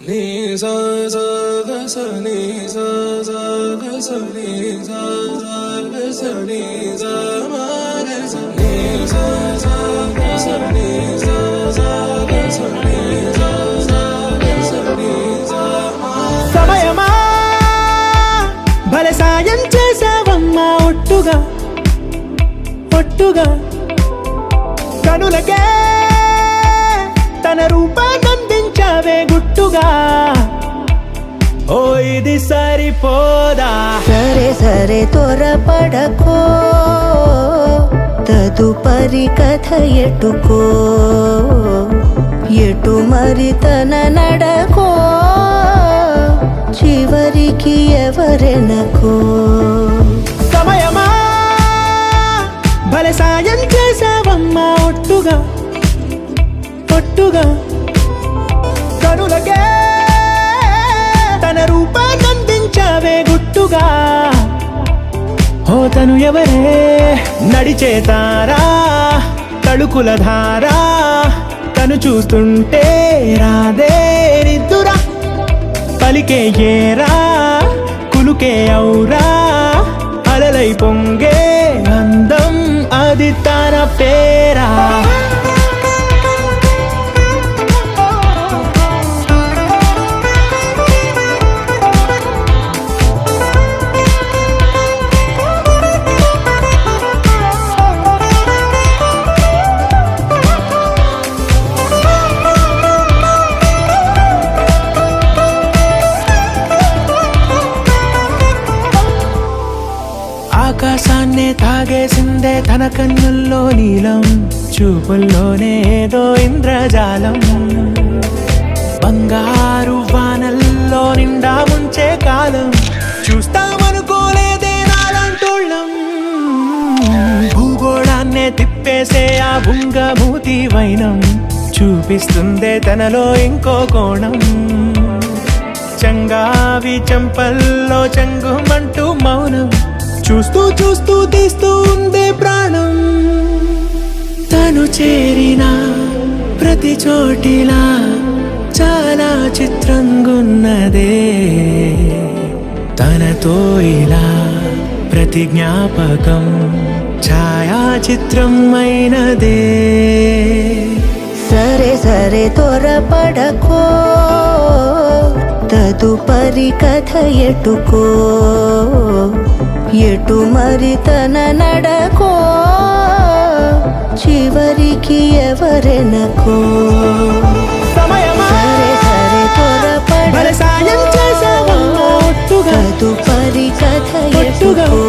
నీ సా సా గ స నీ సా సా గ స నీ సా సా గ స నీ సా మా గ స నీ సా సా గ స నీ సా సా గ స నీ సా సా గ స నీ సా మా సమయమా భలే సాయం చేసావమ్మా ఒట్టుగా ఒట్టుగా కనులకే తన రూపాన్నందించావే గుట్టుగా ఓ ఇది సరిపోదా సరే సరే త్వరపడకో తదుపరి కథ ఎటుకో ఎటు మరి తన నడకో చివరికి ఎవరెనకో సమయమా భలే సాయం చేసావమ్మా ఒట్టుగా ఒట్టుగా కనులకే తన రూపాన్నందించావే గుట్టుగా ఓ తను ఎవరే నడిచే తారా తడుకుల ధారా తను చూస్తుంటే రాదే నిద్దురా పలికే ఏరా కులుకే ఔరా అలలై పొంగే అందం అది తన పేరా ఆకాశాన్నే తాగేసిందే తన కన్నుల్లో నీలం చూపుల్లోనే ఏదో ఇంద్రజాలం బంగారు వానల్లో నిండా ముంచే కాలం చూస్తామనుకోలేదే నాలంటోళ్ళం భూగోళాన్నే తిప్పేసే ఆ బుంగమూతి వైనం చూపిస్తుందే తనలో ఇంకో కోణం చంగావి చెంపల్లో చెంగుమంటూ మౌనం చూస్తూ చూస్తూ తీస్తూ ఉందే ప్రాణం తను చేరిన ప్రతి చోటిలా చాలా చిత్రంగున్నదే తనతో ఇలా ప్రతి జ్ఞాపకం ఛాయాచిత్రం అయినదే సరే సరే త్వరపడకో తదుపరి కథ ఎటుకో ఎటు మరి తన నడకో చివరికి ఎవరెనకో సమయమా సరే సరే భలే సాయం చేసావమ్మా ఒట్టుగా తదుపరి కథ ఒట్టుగా ఎటుకో